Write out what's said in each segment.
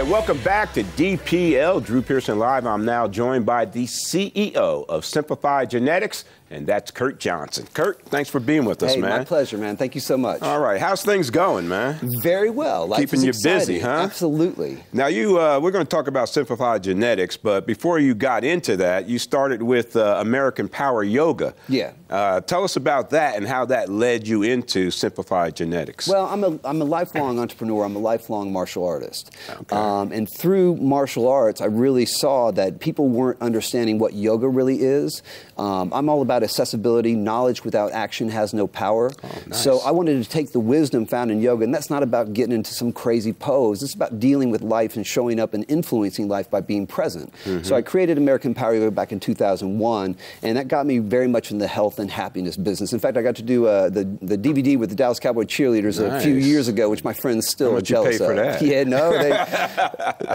right, welcome back to DPL, Drew Pearson Live. I'm now joined by the CEO of Simplified Genetics, and that's Kurt Johnsen. Kurt, thanks for being with us, man. My pleasure, man. Thank you so much. All right, how's things going, man? Very well. Life Keeping you exciting. busy, huh? Absolutely. Now, we're going to talk about Simplified Genetics, but before you got into that, you started with American Power Yoga. Yeah. Tell us about that and how that led you into Simplified Genetics. Well, I'm a lifelong entrepreneur. I'm a lifelong martial artist. Okay. And through martial arts, I really saw that people weren't understanding what yoga really is. I'm all about accessibility. Knowledge without action has no power. Oh, nice. So I wanted to take the wisdom found in yoga, and that's not about getting into some crazy pose. It's about dealing with life and showing up and influencing life by being present. Mm-hmm. So I created American Power Yoga back in 2001, and that got me very much in the health and happiness business. In fact, I got to do the DVD with the Dallas Cowboy cheerleaders Nice. a few years ago, which my friends still are jealous of. How much you pay for that?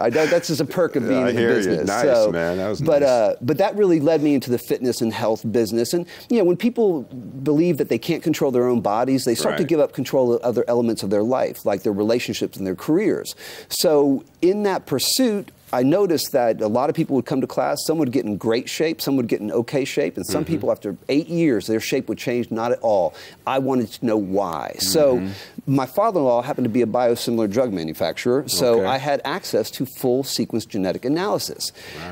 Yeah, no, that's just a perk of being in the business. You. Nice, man. That was nice. But that really led me into the fitness and health business. And when people believe that they can't control their own bodies, they start to give up control of other elements of their life, like their relationships and their careers. So in that pursuit, I noticed that a lot of people would come to class, some would get in great shape, some would get in okay shape, and some people after 8 years, their shape would change not at all. I wanted to know why. So my father-in-law happened to be a biosimilar drug manufacturer, so I had access to full sequence genetic analysis.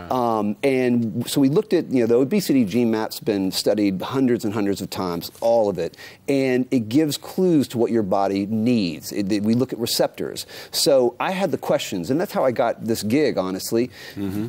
Wow. And so we looked at, the obesity gene map's been studied hundreds and hundreds of times, all of it, and it gives clues to what your body needs. We look at receptors. So I had the questions, and that's how I got this gig, honestly.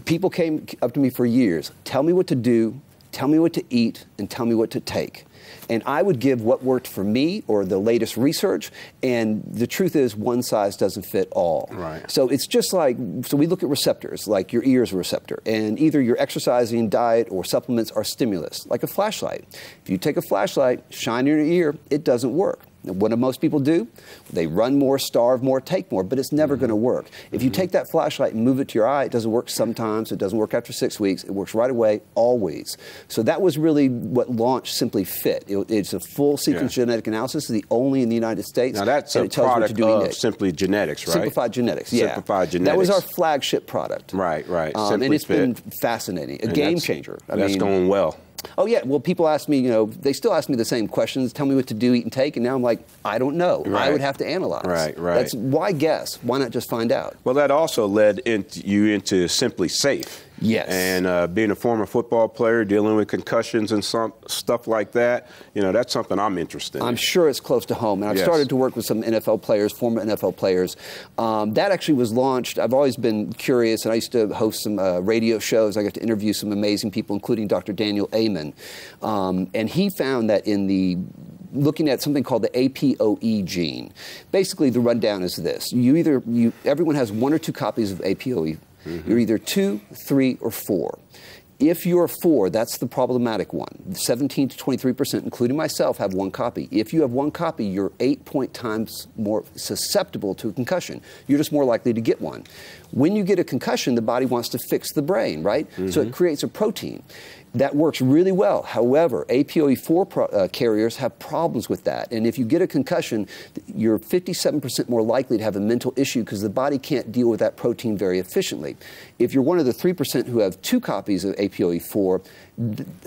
People came up to me for years. Tell me what to do, tell me what to eat, and tell me what to take. And I would give what worked for me or the latest research, and the truth is one size doesn't fit all. Right. So it's just like, we look at receptors, like your ear is a receptor, and either your exercising, diet, or supplements are stimulus, like a flashlight. If you take a flashlight, shine in your ear, it doesn't work. What do most people do? They run more, starve more, take more, but it's never going to work. If you take that flashlight and move it to your eye, it doesn't work sometimes, it doesn't work after 6 weeks, it works right away, always. So that was really what launched Simply Fit. It's a full sequence genetic analysis, the only in the United States. Now that's a product of Simply Genetics, right? Simplified Genetics, yeah. Simplified Genetics. That was our flagship product. Right. And it's been fascinating, a game changer. That's going well. Oh, yeah. Well, people ask me, they still ask me the same questions. Tell me what to do, eat, and take. And now I'm like, I don't know. Right. I would have to analyze. Right. That's why guess? Why not just find out? Well, that also led you into Simply Safe. Yes. And being a former football player, dealing with concussions and stuff like that, that's something I'm interested in. I'm sure it's close to home. And I've started to work with some NFL players, former NFL players. That actually was launched. I've always been curious, and I used to host some radio shows. I got to interview some amazing people, including Dr. Daniel Amen. And he found that looking at something called the APOE gene. Basically, the rundown is this. Everyone has 1 or 2 copies of APOE. You're either 2, 3, or 4. If you're 4, that's the problematic one. 17 to 23%, including myself, have 1 copy. If you have 1 copy, you're 8 times more susceptible to a concussion. You're just more likely to get one. When you get a concussion, the body wants to fix the brain, right? So it creates a protein. That works really well. However, APOE4 carriers have problems with that. And if you get a concussion, you're 57% more likely to have a mental issue because the body can't deal with that protein very efficiently. If you're one of the 3% who have 2 copies of APOE4,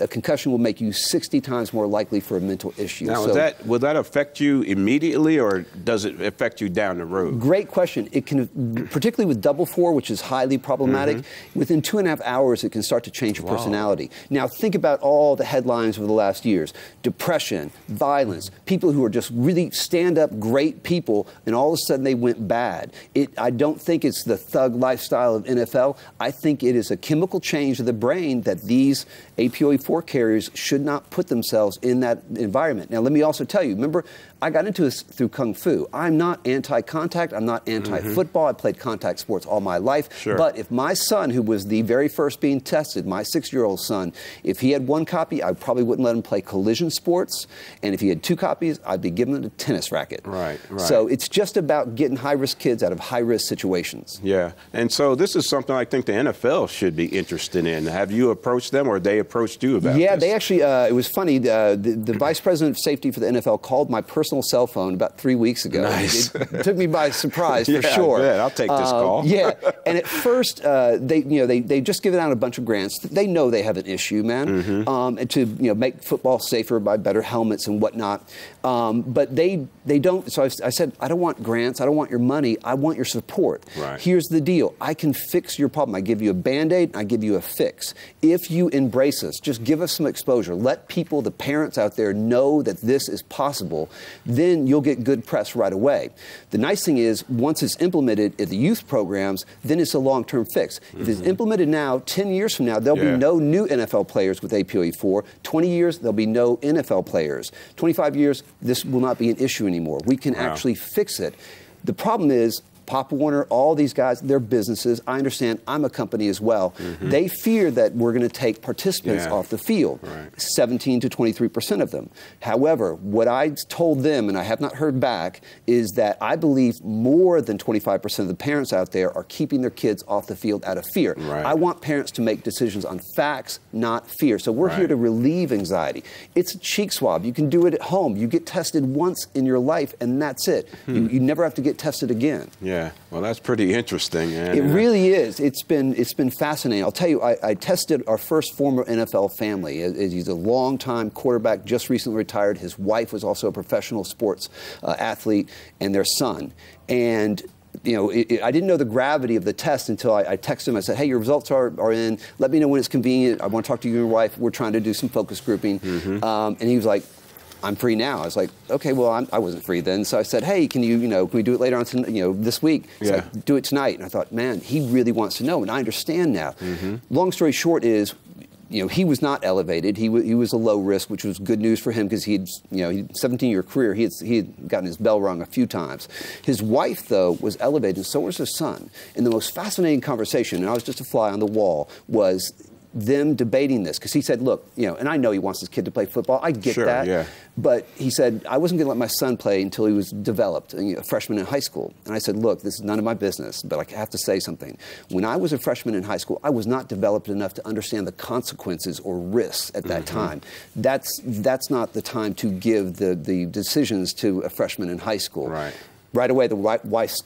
a concussion will make you 60 times more likely for a mental issue. Now, will that affect you immediately, or does it affect you down the road? Great question. It can, particularly with double 4, which is highly problematic, within 2.5 hours, it can start to change your personality. Now, think about all the headlines over the last years. Depression, violence, people who are just really stand-up, great people, and all of a sudden they went bad. I don't think it's the thug lifestyle of NFL. I think it is a chemical change of the brain that these APOE4 carriers should not put themselves in that environment. Now, let me also tell you, remember, I got into this through Kung Fu. I'm not anti-contact. I'm not anti-football. I played contact sports all my life. Sure. But if my son, who was the very first being tested, my 6-year-old son, if he had 1 copy, I probably wouldn't let him play collision sports. And if he had 2 copies, I'd be giving him a tennis racket. Right. So it's just about getting high-risk kids out of high-risk situations. Yeah. And so this is something I think the NFL should be interested in. Have you approached them, or they approached you about this? Yeah, they actually, it was funny. The vice president of safety for the NFL called my personal personal cell phone about 3 weeks ago. Nice. It took me by surprise, for Yeah, sure. I bet. I'll take this call. Yeah, and at first, they just given out a bunch of grants. They know they have an issue, man, and to make football safer by better helmets and whatnot. But they don't. So I said, I don't want grants. I don't want your money. I want your support. Right. Here's the deal. I can fix your problem. I give you a Band-Aid, and I give you a fix. If you embrace us, just give us some exposure. Let people, the parents out there, know that this is possible. Then you'll get good press right away. The nice thing is, once it's implemented at the youth programs, then it's a long-term fix. If it's implemented now, 10 years from now, there'll be no new NFL players with APOE4. 20 years, there'll be no NFL players. 25 years, this will not be an issue anymore. We can actually fix it. The problem is, Pop Warner, all these guys, they're businesses. I understand. I'm a company as well. They fear that we're going to take participants off the field, 17 to 23% of them. However, what I told them, and I have not heard back, is that I believe more than 25% of the parents out there are keeping their kids off the field out of fear. I want parents to make decisions on facts, not fear. So we're here to relieve anxiety. It's a cheek swab. You can do it at home. You get tested once in your life, and that's it. You never have to get tested again. Yeah, well, that's pretty interesting. And, it really is. It's been fascinating. I'll tell you, I tested our first former NFL family. He's a longtime quarterback, just recently retired. His wife was also a professional sports athlete, and their son. And I didn't know the gravity of the test until I texted him. I said, hey, your results are in. Let me know when it's convenient. I want to talk to you and your wife. We're trying to do some focus grouping. And he was like, I'm free now. I was like, okay, well, I wasn't free then. So I said, hey, can we do it later on, this week? He's like, do it tonight. And I thought, man, he really wants to know, and I understand now. Long story short is, he was not elevated. He was a low risk, which was good news for him because he 17-year career. He had gotten his bell rung a few times. His wife, though, was elevated, and so was his son. And the most fascinating conversation, and I was just a fly on the wall, was them debating this, because he said, look, and I know he wants his kid to play football. I get that. But he said, I wasn't going to let my son play until he was developed, a freshman in high school. And I said, look, this is none of my business, but I have to say something. When I was a freshman in high school, I was not developed enough to understand the consequences or risks at that time. That's not the time to give the decisions to a freshman in high school. Right away, the wife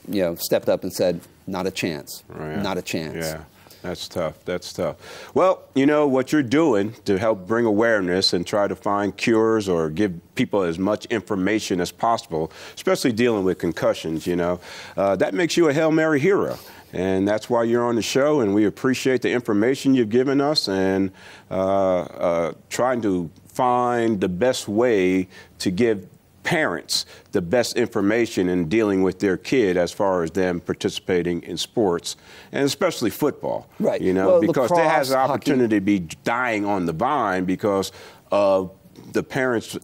stepped up and said, not a chance. Not a chance. Yeah. That's tough. That's tough. Well, what you're doing to help bring awareness and try to find cures or give people as much information as possible, especially dealing with concussions, that makes you a Hail Mary hero. And that's why you're on the show, and we appreciate the information you've given us and trying to find the best way to give parents the best information in dealing with their kid as far as them participating in sports, and especially football. Well, because there has an opportunity to be dying on the vine because of the parents'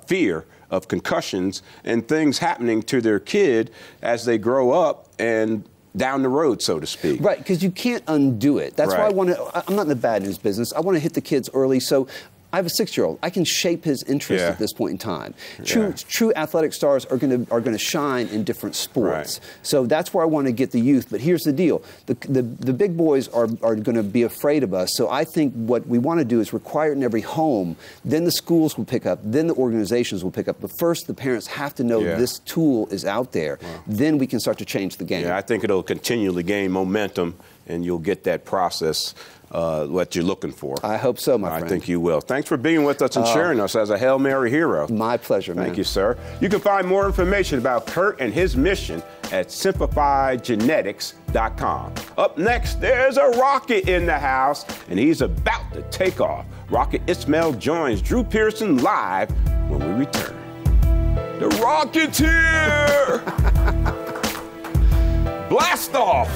fear of concussions and things happening to their kid as they grow up and down the road, so to speak. Right, because you can't undo it. That's why I'm not in the bad news business. I want to hit the kids early, so I have a 6-year-old. I can shape his interest at this point in time. True athletic stars are going to shine in different sports. So that's where I want to get the youth. But here's the deal: the big boys are going to be afraid of us. So I think what we want to do is require it in every home. Then the schools will pick up. Then the organizations will pick up. But first, the parents have to know this tool is out there. Then we can start to change the game. I think it'll continually gain momentum, and you'll get that process. What you're looking for. I hope so, my friend. I think you will. Thanks for being with us and sharing us as a Hail Mary hero. My pleasure, man. Thank you, sir. You can find more information about Kurt and his mission at simplifiedgenetics.com. Up next, there's a rocket in the house, and he's about to take off. Rocket Ismail joins Drew Pearson live when we return. The rocket's here! Blast off!